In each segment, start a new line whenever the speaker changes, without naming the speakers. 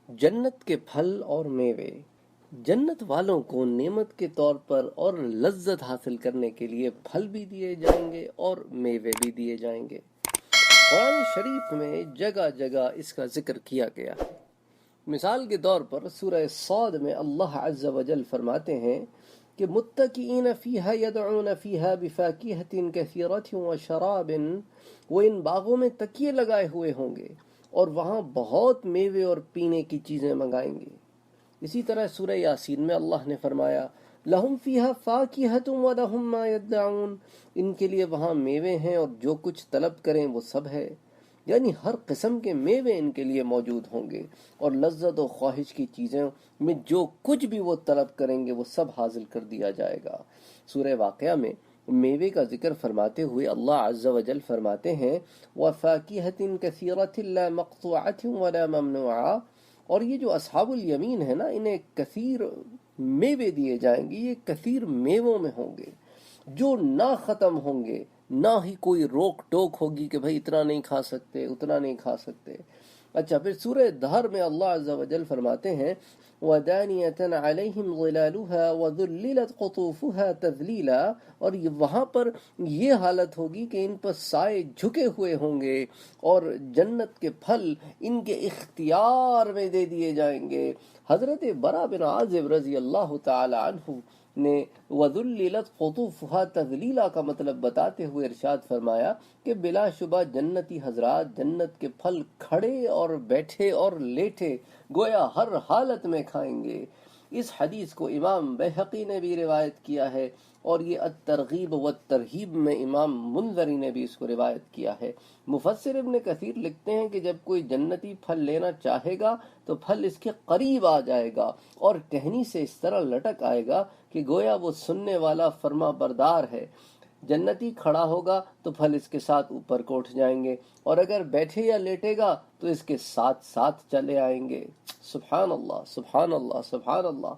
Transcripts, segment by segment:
جنت کے پھل اور میوے جنت والوں کو نعمت کے طور پر اور لذت حاصل کرنے کے لیے پھل بھی دیے جائیں گے اور میوے بھی دیے جائیں گے۔ قرآن شریف میں جگہ جگہ اس کا ذکر کیا گیا ہے۔ مثال کے طور پر سورہ صاد میں اللہ عز و جل فرماتے ہیں کہ متکئین فیہا یدعون فیہا بفاکہۃ کثیرۃ وشراب، وہ ان باغوں میں تکیے لگائے ہوئے ہوں گے اور وہاں بہت میوے اور پینے کی چیزیں منگائیں گے۔ اسی طرح سورہ یاسین میں اللہ نے فرمایا لہم فیہا فاکہۃ ولہم ما یدعون، ان کے لیے وہاں میوے ہیں اور جو کچھ طلب کریں وہ سب ہے، یعنی ہر قسم کے میوے ان کے لیے موجود ہوں گے اور لذت و خواہش کی چیزیں میں جو کچھ بھی وہ طلب کریں گے وہ سب حاصل کر دیا جائے گا۔ سورہ واقعہ میں میوے کا ذکر فرماتے ہوئے اللہ عز و جل فرماتے ہیں وَفَاكِهَةٍ كَثِيرَةٍ لَا مَقْطُوعَةٍ وَلَا مَمْنُوعَةٍ، اور یہ جو اصحاب الیمین ہے نا، انہیں کثیر میوے دیے جائیں گے، یہ کثیر میووں میں ہوں گے جو نہ ختم ہوں گے، نہ ہی کوئی روک ٹوک ہوگی کہ بھئی اتنا نہیں کھا سکتے اتنا نہیں کھا سکتے۔ اچھا، پھر سورہ دہر میں اللہ عز و جل فرماتے ہیں وَدَانِيَةً عَلَيْهِمْ ظِلَالُهَا وَذُلِّلَتْ قُطُوفُهَا تَذْلِيلًا، اور وہاں پر یہ حالت ہوگی کہ ان پر سائے جھکے ہوئے ہوں گے اور جنت کے پھل ان کے اختیار میں دے دیے جائیں گے۔ حضرت برا بن عازب رضی اللہ تعالی عنہ نے وَذُلِّلَتْ قُطُوفُهَا تَذْلِيلًا کا مطلب بتاتے ہوئے ارشاد فرمایا کہ بلا شبہ جنتی حضرات جنت کے پھل کھڑے اور بیٹھے اور لیٹے گویا ہر حالت میں کھائیں گے۔ اس حدیث کو امام بیہقی نے بھی روایت کیا ہے اور یہ الترغیب والترہیب میں امام منذری نے بھی اس کو روایت کیا ہے۔ مفسر ابن کثیر لکھتے ہیں کہ جب کوئی جنتی پھل لینا چاہے گا تو پھل اس کے قریب آ جائے گا اور ٹہنی سے اس طرح لٹک آئے گا کہ گویا وہ سننے والا فرما بردار ہے۔ جنتی کھڑا ہوگا تو پھل اس کے ساتھ اوپر کو اٹھ جائیں گے، اور اگر بیٹھے یا لیٹے گا تو اس کے ساتھ ساتھ چلے آئیں گے۔ سبحان اللہ سبحان اللہ سبحان اللہ۔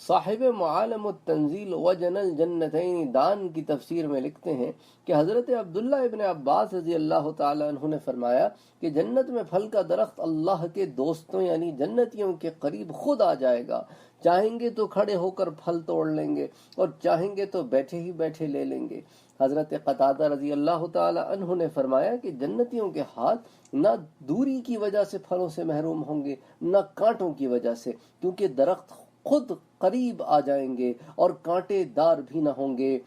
صاحب معالم التنزیل وجن الجنتین دان کی تفسیر میں لکھتے ہیں کہ حضرت عبداللہ ابن عباس رضی اللہ تعالی عنہ نے فرمایا کہ جنت میں پھل کا درخت اللہ کے دوستوں یعنی جنتیوں کے قریب خود آ جائے گا، چاہیں گے تو کھڑے ہو کر پھل توڑ لیں گے اور چاہیں گے تو بیٹھے ہی بیٹھے لے لیں گے۔ حضرت قتادہ رضی اللہ تعالی عنہ نے فرمایا کہ جنتیوں کے ہاتھ نہ دوری کی وجہ سے پھلوں سے محروم ہوں گے نہ کانٹوں کی وجہ سے، کیونکہ درخت خود قریب آ جائیں گے اور کانٹے دار بھی نہ ہوں گے۔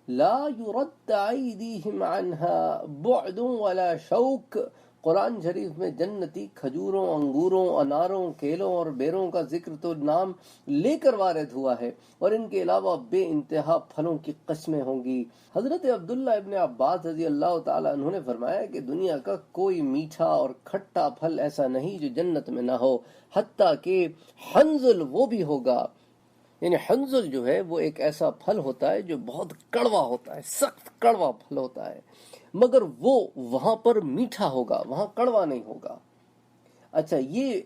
لا يرد ایدیہم عنہا بعد ولا شوک، قرآن شریف میں جنتی کھجوروں، انگوروں، اناروں، کیلوں اور بیروں کا ذکر تو نام لے کر وارد ہوا ہے، اور ان کے علاوہ بے انتہا پھلوں کی قسمیں ہوں گی۔ حضرت عبداللہ ابن عباس رضی اللہ تعالی عنہ نے فرمایا کہ دنیا کا کوئی میٹھا اور کھٹا پھل ایسا نہیں جو جنت میں نہ ہو، حتیٰ کہ حنظل وہ بھی ہوگا۔ یعنی حنظل جو ہے وہ ایک ایسا پھل ہوتا ہے جو بہت کڑوا ہوتا ہے، سخت کڑوا پھل ہوتا ہے، مگر وہ وہاں پر میٹھا ہوگا، وہاں کڑوا نہیں ہوگا۔ اچھا، یہ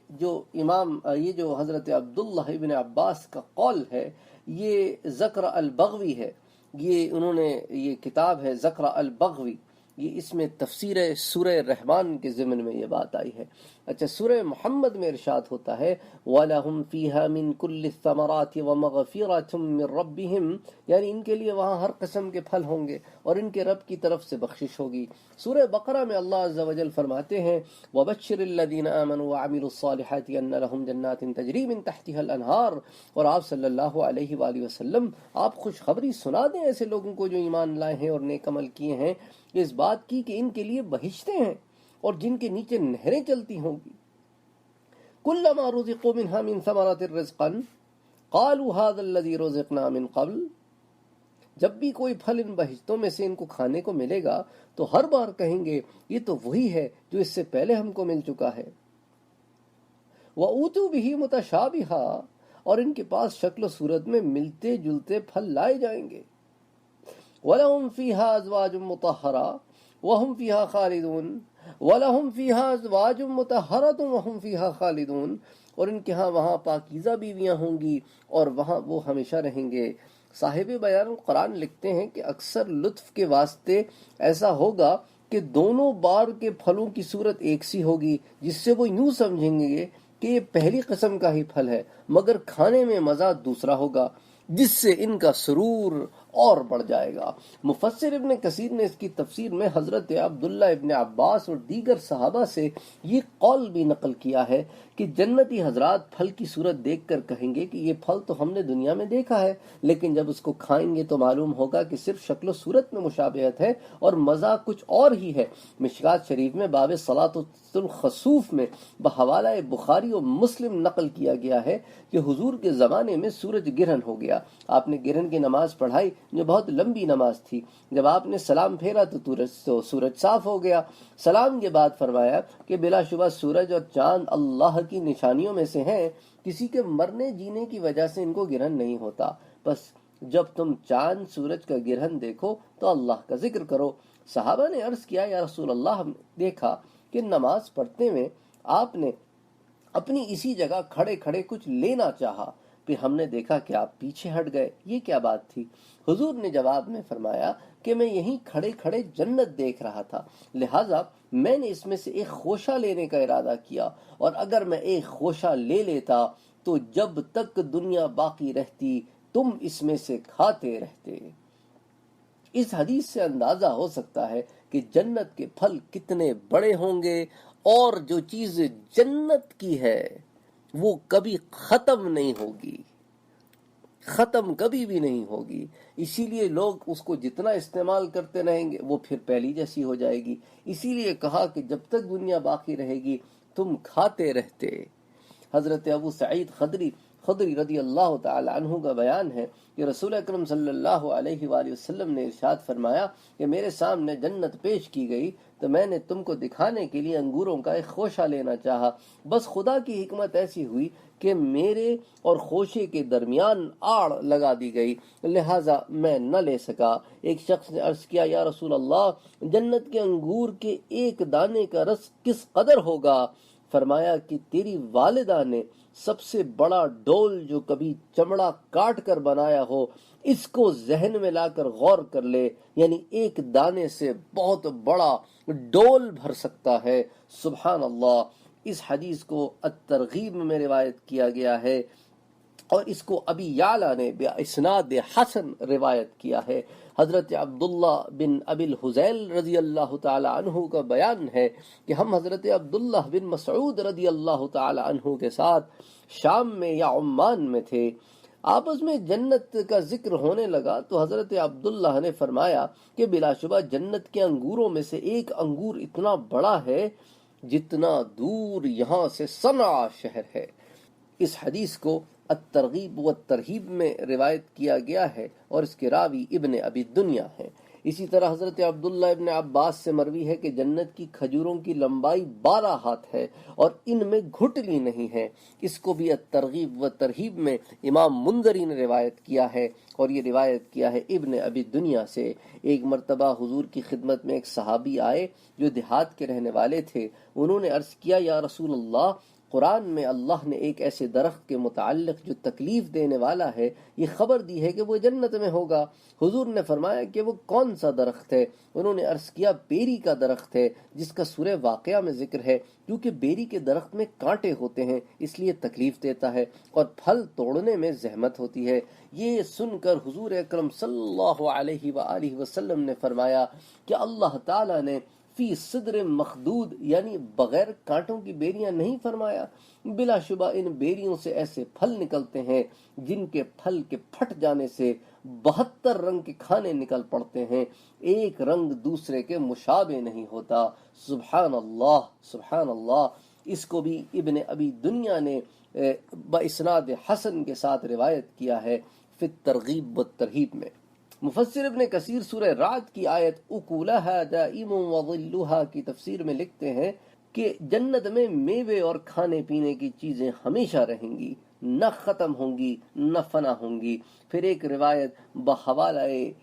جو حضرت عبداللہ ابن عباس کا قول ہے یہ ذکر البغوی ہے، انہوں نے یہ کتاب ہے ذکر البغوی، یہ اس میں تفسیر سورہ رحمان کے ضمن میں یہ بات آئی ہے۔ اچھا، سورہ محمد میں ارشاد ہوتا ہے وَلَهُمْ فِيهَا مِن كُلِّ الثَّمَرَاتِ وَمَغْفِرَةٌ مِّن رَّبِّهِمْ، یعنی ان کے لیے وہاں ہر قسم کے پھل ہوں گے اور ان کے رب کی طرف سے بخشش ہوگی۔ سورہ بقرہ میں اللہ عز و جل فرماتے ہیں وَبَشِّرِ الَّذِينَ آمَنُوا وَعَمِلُوا الصَّالِحَاتِ أَنَّ لَهُمْ جَنَّاتٍ تَجْرِي مِن تَحْتِهَا الْأَنْهَارُ، اور آپ صلی اللہ علیہ وآلہ وسلم آپ خوشخبری سنا دیں ایسے لوگوں کو جو ایمان لائے ہیں اور نیک عمل کیے ہیں اس بات کی کہ ان کے لیے بہشتیں ہیں اور جن کے نیچے نہریں چلتی ہوں گی۔ كُلَّمَا رُزِقُوا مِنْهَا مِنْ ثَمَرَةٍ رِزْقًا قَالُوا هَذَا الَّذِي رُزِقْنَا مِنْ قَبْلُ، جب بھی کوئی پھل ان بہشتوں میں سے ان کو کھانے کو ملے گا تو ہر بار کہیں گے یہ تو وہی ہے جو اس سے پہلے ہم کو مل چکا ہے۔ وَأُوتُوا بِهِ مُتَشَابِهًا، اور ان کے پاس شکل و صورت میں ملتے جلتے پھل لائے جائیں گے۔ وَلَهُمْ فِيهَا أَزْوَاجٌ مُطَهَّرَةٌ وَهُمْ فِيهَا خَالِدُونَ وَلَهُمْ فِيهَا أَزْوَاجٌ مُطَهَّرَةٌ وَهُمْ فِيهَا خَالِدُونَ، اور ان کے ہاں وہاں پاکیزہ بیویاں ہوں گی اور وہاں وہ ہمیشہ رہیں گے۔ صاحب بیان القرآن لکھتے ہیں کہ اکثر لطف کے واسطے ایسا ہوگا کہ دونوں بار کے پھلوں کی صورت ایک سی ہوگی، جس سے وہ یوں سمجھیں گے کہ یہ پہلی قسم کا ہی پھل ہے، مگر کھانے میں مزہ دوسرا ہوگا جس سے ان کا سرور اور بڑھ جائے گا۔ مفسر ابن کثیر نے اس کی تفسیر میں حضرت عبداللہ ابن عباس اور دیگر صحابہ سے یہ قول بھی نقل کیا ہے کہ جنتی حضرات پھل کی صورت دیکھ کر کہیں گے کہ یہ پھل تو ہم نے دنیا میں دیکھا ہے، لیکن جب اس کو کھائیں گے تو معلوم ہوگا کہ صرف شکل و صورت میں مشابہت ہے اور مزہ کچھ اور ہی ہے۔ مشکات شریف میں باب صلاۃ الخسوف میں بحوالہ بخاری و مسلم نقل کیا گیا ہے کہ حضور کے زمانے میں سورج گرہن ہو گیا۔ آپ نے گرہن کی نماز پڑھائی جو بہت لمبی نماز تھی۔ جب آپ نے سلام پھیرا تو سورج صاف ہو گیا۔ سلام کے بعد فرمایا کہ بلا شبہ سورج اور چاند اللہ کی نشانیوں میں سے ہیں، کسی کے مرنے جینے کی وجہ سے ان کو گرہن نہیں ہوتا، بس جب تم چاند سورج کا گرہن دیکھو تو اللہ کا ذکر کرو۔ صحابہ نے عرض کیا یا رسول اللہ، ہم نے دیکھا کہ نماز پڑھتے ہوئے آپ نے اپنی اسی جگہ کھڑے کھڑے کچھ لینا چاہا، پھر ہم نے دیکھا کہ آپ پیچھے ہٹ گئے، یہ کیا بات تھی؟ حضور نے جواب میں فرمایا کہ میں یہیں کھڑے کھڑے جنت دیکھ رہا تھا، لہٰذا میں نے اس میں سے ایک خوشہ لینے کا ارادہ کیا، اور اگر میں ایک خوشہ لے لیتا تو جب تک دنیا باقی رہتی تم اس میں سے کھاتے رہتے۔ اس حدیث سے اندازہ ہو سکتا ہے کہ جنت کے پھل کتنے بڑے ہوں گے، اور جو چیز جنت کی ہے وہ کبھی ختم نہیں ہوگی، ختم کبھی بھی نہیں ہوگی، اسی لیے لوگ اس کو جتنا استعمال کرتے رہیں گے وہ پھر پہلی جیسی ہو جائے گی۔ اسی لیے کہا کہ جب تک دنیا باقی رہے گی تم کھاتے رہتے۔ حضرت ابو سعید خدری رضی اللہ تعالی عنہ کا بیان ہے کہ رسول اکرم صلی اللہ علیہ وآلہ وسلم نے ارشاد فرمایا کہ میرے سامنے جنت پیش کی گئی تو میں نے تم کو دکھانے کے لیے انگوروں کا ایک خوشہ لینا چاہا، بس خدا کی حکمت ایسی ہوئی کہ میرے اور خوشے کے درمیان آڑ لگا دی گئی، لہٰذا میں نہ لے سکا۔ ایک شخص نے عرض کیا یا رسول اللہ، جنت کے انگور کے ایک دانے کا رس کس قدر ہوگا؟ فرمایا کہ تیری والدہ نے سب سے بڑا ڈول جو کبھی چمڑا کاٹ کر بنایا ہو اس کو ذہن میں لا کر غور کر لے، یعنی ایک دانے سے بہت بڑا ڈول بھر سکتا ہے۔ سبحان اللہ۔ اس حدیث کو الترغیب میں روایت کیا گیا ہے، اور اس کو ابی یعلا نے باسناد حسن روایت کیا ہے۔ حضرت عبداللہ بن ابی الحزیل رضی اللہ تعالی عنہ کا بیان ہے کہ ہم حضرت عبداللہ بن مسعود رضی اللہ تعالی عنہ کے ساتھ شام میں یا عمان میں تھے، آپس میں جنت کا ذکر ہونے لگا تو حضرت عبداللہ نے فرمایا کہ بلا شبہ جنت کے انگوروں میں سے ایک انگور اتنا بڑا ہے جتنا دور یہاں سے صنعا شہر ہے۔ اس حدیث کو الترغیب و ترہیب میں روایت کیا گیا ہے اور اس کے راوی ابن ابی دنیا ہیں۔ اسی طرح حضرت عبداللہ ابن عباس سے مروی ہے کہ جنت کی کھجوروں کی لمبائی 12 ہاتھ ہے اور ان میں گھٹلی نہیں ہے۔ اس کو بھی الترغیب و ترہیب میں امام منذری نے روایت کیا ہے، اور یہ روایت کیا ہے ابن ابی دنیا سے۔ ایک مرتبہ حضور کی خدمت میں ایک صحابی آئے جو دیہات کے رہنے والے تھے۔ انہوں نے عرض کیا یا رسول اللہ، قرآن میں اللہ نے ایک ایسے درخت کے متعلق جو تکلیف دینے والا ہے یہ خبر دی ہے کہ وہ جنت میں ہوگا۔ حضور نے فرمایا کہ وہ کون سا درخت ہے؟ انہوں نے عرض کیا بیری کا درخت ہے جس کا سورہ واقعہ میں ذکر ہے، کیونکہ بیری کے درخت میں کانٹے ہوتے ہیں اس لیے تکلیف دیتا ہے اور پھل توڑنے میں زحمت ہوتی ہے۔ یہ سن کر حضور اکرم صلی اللہ علیہ وآلہ وسلم نے فرمایا کہ اللہ تعالیٰ نے فی صدر مخدود یعنی بغیر کانٹوں کی بیریاں نہیں فرمایا؟ بلا شبہ ان بیریوں سے ایسے پھل نکلتے ہیں جن کے پھل کے پھٹ جانے سے 72 رنگ کے کھانے نکل پڑتے ہیں، ایک رنگ دوسرے کے مشابہ نہیں ہوتا۔ سبحان اللہ، سبحان اللہ۔ اس کو بھی ابن ابی دنیا نے باسناد حسن کے ساتھ روایت کیا ہے فی الترغیب والترہیب میں۔ مفسر ابن کثیر سورہ رعد کی آیت اکولہا دائم وظلھا کی تفسیر میں لکھتے ہیں کہ جنت میں میوے اور کھانے پینے کی چیزیں ہمیشہ رہیں گی، نہ ختم ہوں گی نہ فنا ہوں گی۔ پھر ایک روایت بحوالہ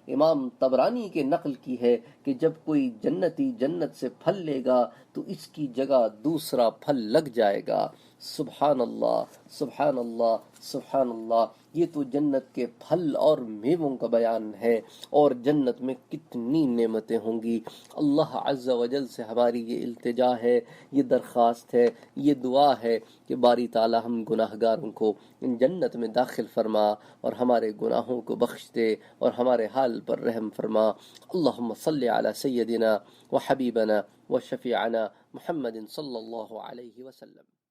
امام طبرانی کے نقل کی ہے کہ جب کوئی جنتی جنت سے پھل لے گا تو اس کی جگہ دوسرا پھل لگ جائے گا۔ سبحان اللہ، سبحان اللہ، سبحان اللہ۔ یہ تو جنت کے پھل اور میووں کا بیان ہے، اور جنت میں کتنی نعمتیں ہوں گی۔ اللہ عز و جل سے ہماری یہ التجا ہے، یہ درخواست ہے، یہ دعا ہے کہ باری تعالی ہم گناہ گاروں کو ان جنت میں داخل فرما، اور ہمارے گناہوں کو بخش دے، اور ہمارے حال پر رحم فرما۔ اللہم صلی علی سیدنا و حبیبنا و شفیعنا محمد صلی اللہ علیہ وسلم۔